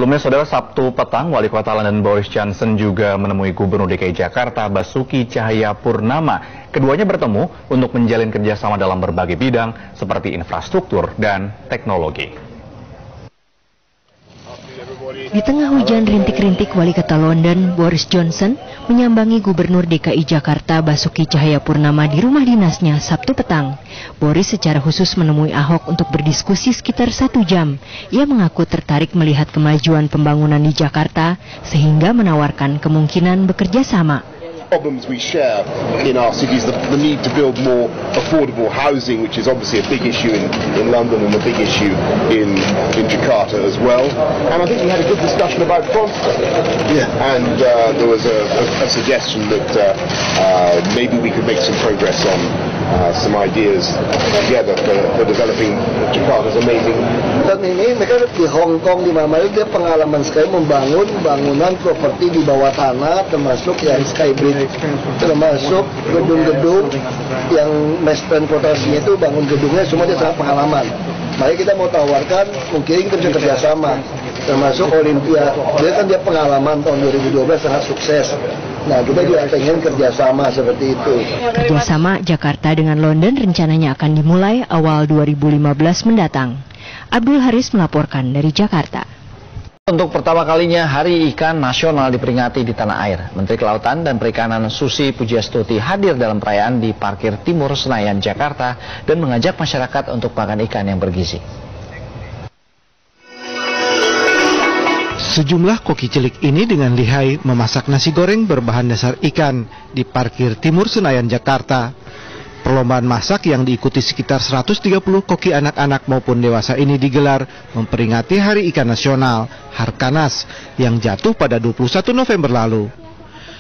Sebelumnya, Saudara, Sabtu petang, Wali Kota London Boris Johnson juga menemui Gubernur DKI Jakarta Basuki Cahayapurnama. Keduanya bertemu untuk menjalin kerjasama dalam berbagai bidang seperti infrastruktur dan teknologi. Di tengah hujan rintik-rintik, Wali Kota London Boris Johnson menyambangi Gubernur DKI Jakarta Basuki Cahayapurnama di rumah dinasnya Sabtu petang. Boris secara khusus menemui Ahok untuk berdiskusi sekitar 1 jam. Ia mengaku tertarik melihat kemajuan pembangunan di Jakarta sehingga menawarkan kemungkinan bekerja sama. Problems we share in our cities, the need to build more affordable housing, which is obviously a big issue in London and a big issue in Jakarta as well. And I think we had a good discussion about transport. Yeah. And there was a suggestion that maybe we could make some progress on some ideas together for developing Jakarta's amazing. Dan ini mereka di Hong Kong, di mana dia pengalaman sekali membangun bangunan properti di bawah tanah, termasuk yang Skybridge, termasuk gedung-gedung yang mass transportasinya itu bangun gedungnya semua dia sangat pengalaman. Mari kita mau tawarkan, mungkin kita bisa kerjasama, termasuk Olimpia. Dia pengalaman tahun 2012 sangat sukses. Nah, kita juga pengen kerjasama seperti itu. Kerjasama Jakarta dengan London rencananya akan dimulai awal 2015 mendatang. Abdul Haris melaporkan dari Jakarta. Untuk pertama kalinya Hari Ikan Nasional diperingati di tanah air. Menteri Kelautan dan Perikanan Susi Pujiastuti hadir dalam perayaan di Parkir Timur Senayan, Jakarta dan mengajak masyarakat untuk makan ikan yang bergizi. Sejumlah koki cilik ini dengan lihai memasak nasi goreng berbahan dasar ikan di Parkir Timur Senayan, Jakarta. Perlombaan masak yang diikuti sekitar 130 koki anak-anak maupun dewasa ini digelar memperingati Hari Ikan Nasional, Harkanas, yang jatuh pada 21 November lalu.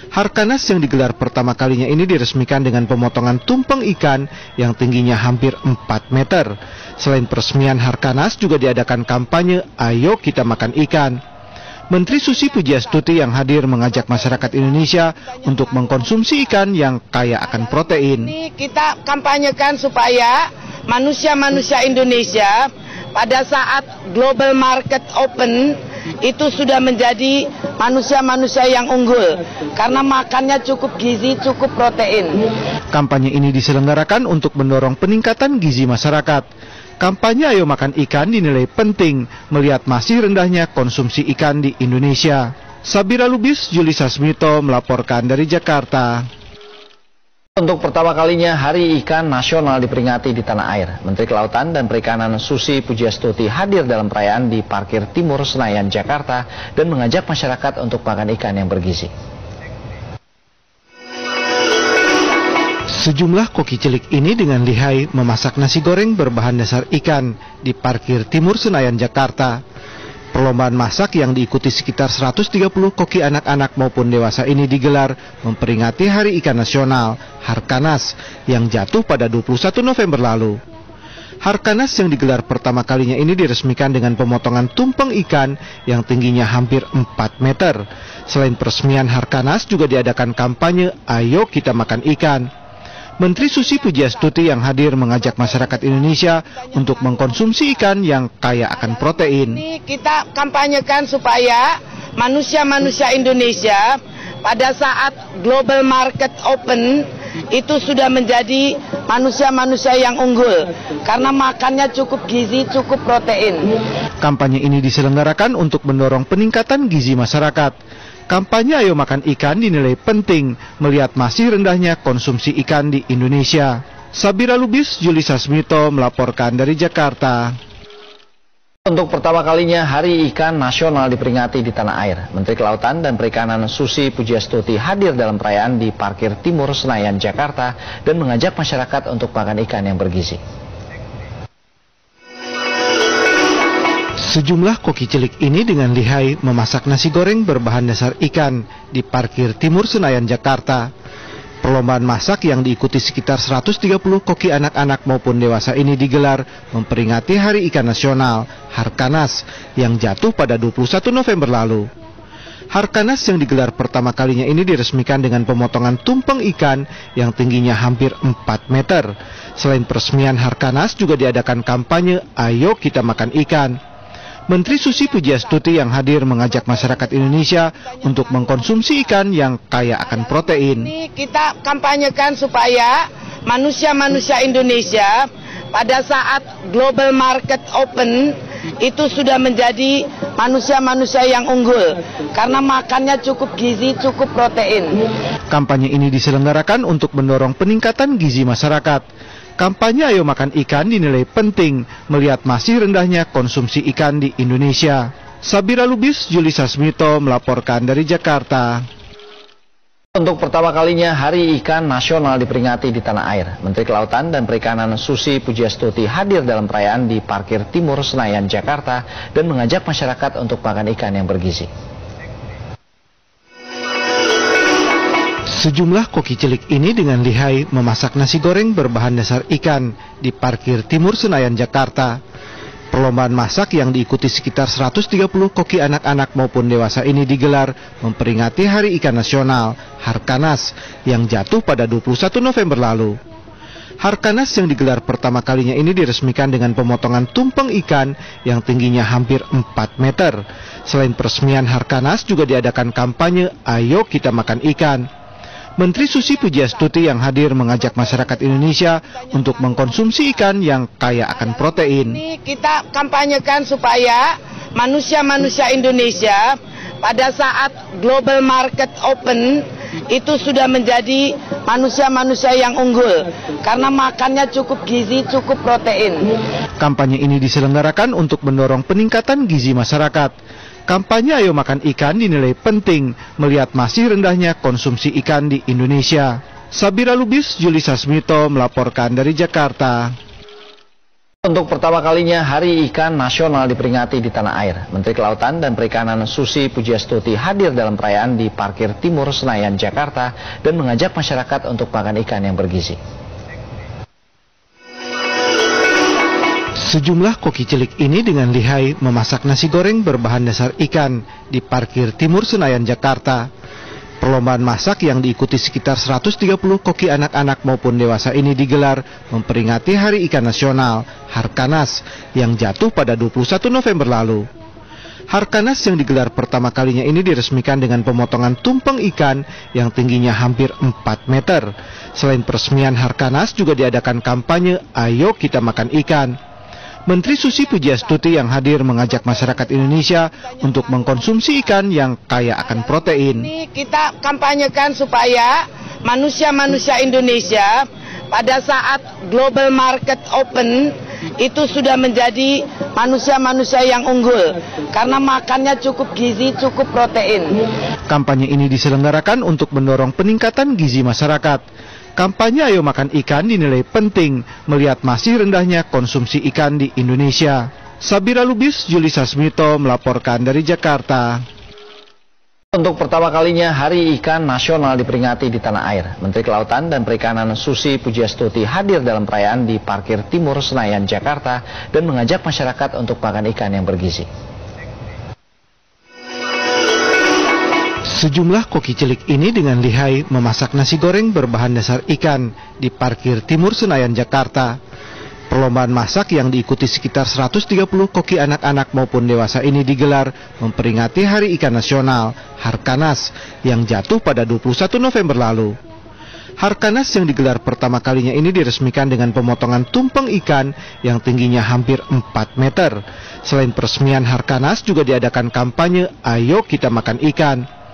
Harkanas yang digelar pertama kalinya ini diresmikan dengan pemotongan tumpeng ikan yang tingginya hampir 4 meter. Selain peresmian Harkanas, juga diadakan kampanye Ayo Kita Makan Ikan. Menteri Susi Pujiastuti yang hadir mengajak masyarakat Indonesia untuk mengkonsumsi ikan yang kaya akan protein. Kita kampanyekan supaya manusia-manusia Indonesia pada saat global market open itu sudah menjadi manusia-manusia yang unggul karena makannya cukup gizi, cukup protein. Kampanye ini diselenggarakan untuk mendorong peningkatan gizi masyarakat. Kampanye Ayo Makan Ikan dinilai penting melihat masih rendahnya konsumsi ikan di Indonesia. Sabira Lubis, Julisa Smito melaporkan dari Jakarta. Untuk pertama kalinya Hari Ikan Nasional diperingati di tanah air. Menteri Kelautan dan Perikanan Susi Pujiastuti hadir dalam perayaan di Parkir Timur Senayan, Jakarta dan mengajak masyarakat untuk makan ikan yang bergizi. Sejumlah koki cilik ini dengan lihai memasak nasi goreng berbahan dasar ikan di Parkir Timur Senayan, Jakarta. Perlombaan masak yang diikuti sekitar 130 koki anak-anak maupun dewasa ini digelar memperingati Hari Ikan Nasional, Harkanas, yang jatuh pada 21 November lalu. Harkanas yang digelar pertama kalinya ini diresmikan dengan pemotongan tumpeng ikan yang tingginya hampir 4 meter. Selain peresmian Harkanas, juga diadakan kampanye Ayo Kita Makan Ikan. Menteri Susi Pujiastuti yang hadir mengajak masyarakat Indonesia untuk mengkonsumsi ikan yang kaya akan protein. Kita kampanyekan supaya manusia-manusia Indonesia pada saat global market open itu sudah menjadi manusia-manusia yang unggul karena makannya cukup gizi, cukup protein. Kampanye ini diselenggarakan untuk mendorong peningkatan gizi masyarakat. Kampanye Ayo Makan Ikan dinilai penting melihat masih rendahnya konsumsi ikan di Indonesia. Sabira Lubis, Julisa Smito melaporkan dari Jakarta. Untuk pertama kalinya Hari Ikan Nasional diperingati di tanah air. Menteri Kelautan dan Perikanan Susi Pujiastuti hadir dalam perayaan di Parkir Timur Senayan, Jakarta dan mengajak masyarakat untuk makan ikan yang bergizi. Sejumlah koki cilik ini dengan lihai memasak nasi goreng berbahan dasar ikan di Parkir Timur Senayan, Jakarta. Perlombaan masak yang diikuti sekitar 130 koki anak-anak maupun dewasa ini digelar memperingati Hari Ikan Nasional, Harkanas, yang jatuh pada 21 November lalu. Harkanas yang digelar pertama kalinya ini diresmikan dengan pemotongan tumpeng ikan yang tingginya hampir 4 meter. Selain peresmian Harkanas, juga diadakan kampanye Ayo Kita Makan Ikan. Menteri Susi Pujiastuti yang hadir mengajak masyarakat Indonesia untuk mengkonsumsi ikan yang kaya akan protein. Kita kampanyekan supaya manusia-manusia Indonesia pada saat global market open itu sudah menjadi manusia-manusia yang unggul karena makannya cukup gizi, cukup protein. Kampanye ini diselenggarakan untuk mendorong peningkatan gizi masyarakat. Kampanye Ayo Makan Ikan dinilai penting melihat masih rendahnya konsumsi ikan di Indonesia. Sabira Lubis, Juli Sasmito melaporkan dari Jakarta. Untuk pertama kalinya Hari Ikan Nasional diperingati di tanah air. Menteri Kelautan dan Perikanan Susi Pujiastuti hadir dalam perayaan di Parkir Timur Senayan, Jakarta dan mengajak masyarakat untuk makan ikan yang bergizi. Sejumlah koki cilik ini dengan lihai memasak nasi goreng berbahan dasar ikan di Parkir Timur Senayan, Jakarta. Perlombaan masak yang diikuti sekitar 130 koki anak-anak maupun dewasa ini digelar memperingati Hari Ikan Nasional, Harkanas, yang jatuh pada 21 November lalu. Harkanas yang digelar pertama kalinya ini diresmikan dengan pemotongan tumpeng ikan yang tingginya hampir 4 meter. Selain peresmian Harkanas juga diadakan kampanye Ayo Kita Makan Ikan. Menteri Susi Pujiastuti yang hadir mengajak masyarakat Indonesia untuk mengkonsumsi ikan yang kaya akan protein. Kita kampanyekan supaya manusia-manusia Indonesia pada saat global market open itu sudah menjadi manusia-manusia yang unggul karena makannya cukup gizi, cukup protein. Kampanye ini diselenggarakan untuk mendorong peningkatan gizi masyarakat. Kampanye Ayo Makan Ikan dinilai penting melihat masih rendahnya konsumsi ikan di Indonesia. Sabira Lubis, Juli Sasmito melaporkan dari Jakarta. Untuk pertama kalinya Hari Ikan Nasional diperingati di tanah air. Menteri Kelautan dan Perikanan Susi Pujiastuti hadir dalam perayaan di Parkir Timur Senayan, Jakarta dan mengajak masyarakat untuk makan ikan yang bergizi. Sejumlah koki cilik ini dengan lihai memasak nasi goreng berbahan dasar ikan di Parkir Timur Senayan, Jakarta. Perlombaan masak yang diikuti sekitar 130 koki anak-anak maupun dewasa ini digelar memperingati Hari Ikan Nasional, Harkanas, yang jatuh pada 21 November lalu. Harkanas yang digelar pertama kalinya ini diresmikan dengan pemotongan tumpeng ikan yang tingginya hampir 4 meter. Selain peresmian Harkanas juga diadakan kampanye Ayo Kita Makan Ikan. Menteri Susi Pujiastuti yang hadir mengajak masyarakat Indonesia untuk mengkonsumsi ikan yang kaya akan protein. Kita kampanyekan supaya manusia-manusia Indonesia pada saat global market open itu sudah menjadi manusia-manusia yang unggul karena makannya cukup gizi, cukup protein. Kampanye ini diselenggarakan untuk mendorong peningkatan gizi masyarakat. Kampanye Ayo Makan Ikan dinilai penting melihat masih rendahnya konsumsi ikan di Indonesia. Sabira Lubis, Juli Sasmito melaporkan dari Jakarta. Untuk pertama kalinya Hari Ikan Nasional diperingati di tanah air. Menteri Kelautan dan Perikanan Susi Pujiastuti hadir dalam perayaan di Parkir Timur Senayan, Jakarta dan mengajak masyarakat untuk makan ikan yang bergizi. Sejumlah koki cilik ini dengan lihai memasak nasi goreng berbahan dasar ikan di Parkir Timur Senayan, Jakarta. Perlombaan masak yang diikuti sekitar 130 koki anak-anak maupun dewasa ini digelar memperingati Hari Ikan Nasional, Harkanas, yang jatuh pada 21 November lalu. Harkanas yang digelar pertama kalinya ini diresmikan dengan pemotongan tumpeng ikan yang tingginya hampir 4 meter. Selain peresmian Harkanas juga diadakan kampanye Ayo Kita Makan Ikan.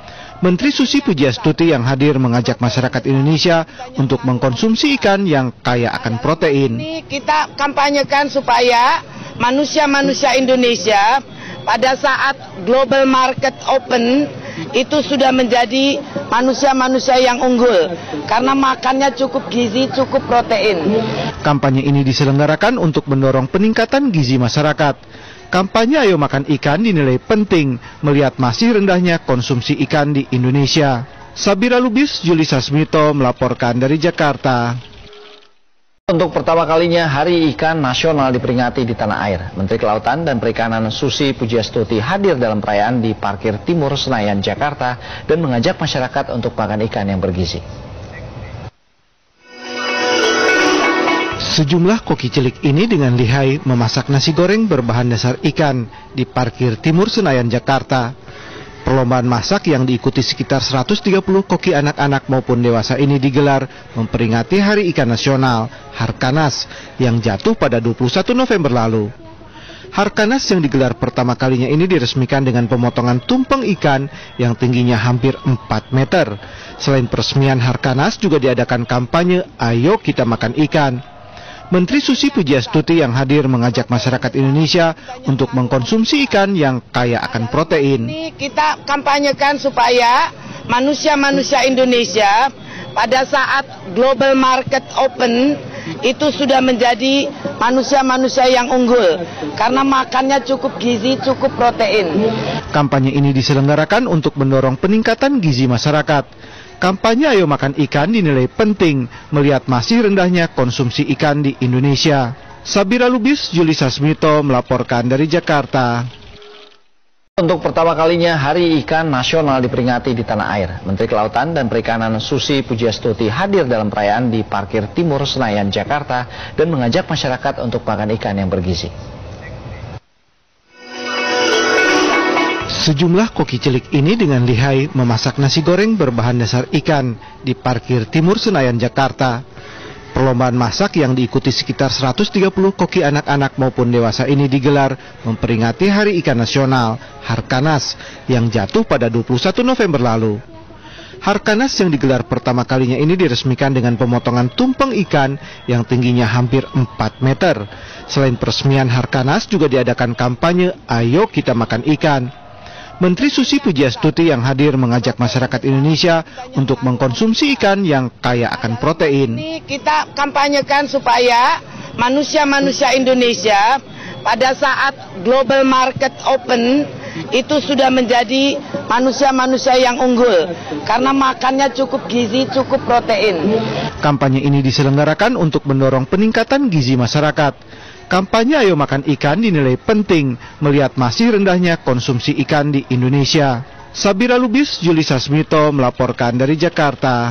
Menteri Susi Pujiastuti yang hadir mengajak masyarakat Indonesia untuk mengkonsumsi ikan yang kaya akan protein. Kita kampanyekan supaya manusia-manusia Indonesia pada saat global market open itu sudah menjadi manusia-manusia yang unggul karena makannya cukup gizi, cukup protein. Kampanye ini diselenggarakan untuk mendorong peningkatan gizi masyarakat. Kampanye Ayo Makan Ikan dinilai penting melihat masih rendahnya konsumsi ikan di Indonesia. Sabira Lubis, Juli Sasmito melaporkan dari Jakarta. Untuk pertama kalinya Hari Ikan Nasional diperingati di tanah air. Menteri Kelautan dan Perikanan Susi Pujiastuti hadir dalam perayaan di Parkir Timur Senayan, Jakarta dan mengajak masyarakat untuk makan ikan yang bergizi. Sejumlah koki cilik ini dengan lihai memasak nasi goreng berbahan dasar ikan di parkir Timur Senayan, Jakarta. Perlombaan masak yang diikuti sekitar 130 koki anak-anak maupun dewasa ini digelar memperingati Hari Ikan Nasional, Harkanas, yang jatuh pada 21 November lalu. Harkanas yang digelar pertama kalinya ini diresmikan dengan pemotongan tumpeng ikan yang tingginya hampir 4 meter. Selain peresmian Harkanas juga diadakan kampanye Ayo Kita Makan Ikan. Menteri Susi Pujiastuti yang hadir mengajak masyarakat Indonesia untuk mengkonsumsi ikan yang kaya akan protein. Ini kita kampanyekan supaya manusia-manusia Indonesia pada saat global market open itu sudah menjadi manusia-manusia yang unggul karena makannya cukup gizi, cukup protein. Kampanye ini diselenggarakan untuk mendorong peningkatan gizi masyarakat. Kampanye Ayo Makan Ikan dinilai penting melihat masih rendahnya konsumsi ikan di Indonesia. Sabira Lubis, Juli Sasmito melaporkan dari Jakarta. Untuk pertama kalinya Hari Ikan Nasional diperingati di tanah air. Menteri Kelautan dan Perikanan Susi Pujiastuti hadir dalam perayaan di parkir Timur Senayan, Jakarta dan mengajak masyarakat untuk makan ikan yang bergizi. Sejumlah koki cilik ini dengan lihai memasak nasi goreng berbahan dasar ikan di parkir Timur Senayan, Jakarta. Perlombaan masak yang diikuti sekitar 130 koki anak-anak maupun dewasa ini digelar memperingati Hari Ikan Nasional, Harkanas, yang jatuh pada 21 November lalu. Harkanas yang digelar pertama kalinya ini diresmikan dengan pemotongan tumpeng ikan yang tingginya hampir 4 meter. Selain peresmian Harkanas juga diadakan kampanye Ayo Kita Makan Ikan. Menteri Susi Pujiastuti yang hadir mengajak masyarakat Indonesia untuk mengkonsumsi ikan yang kaya akan protein. Ini kita kampanyekan supaya manusia-manusia Indonesia pada saat global market open itu sudah menjadi manusia-manusia yang unggul karena makannya cukup gizi, cukup protein. Kampanye ini diselenggarakan untuk mendorong peningkatan gizi masyarakat. Kampanye Ayo Makan Ikan dinilai penting melihat masih rendahnya konsumsi ikan di Indonesia. Sabira Lubis, Juli Sasmito melaporkan dari Jakarta.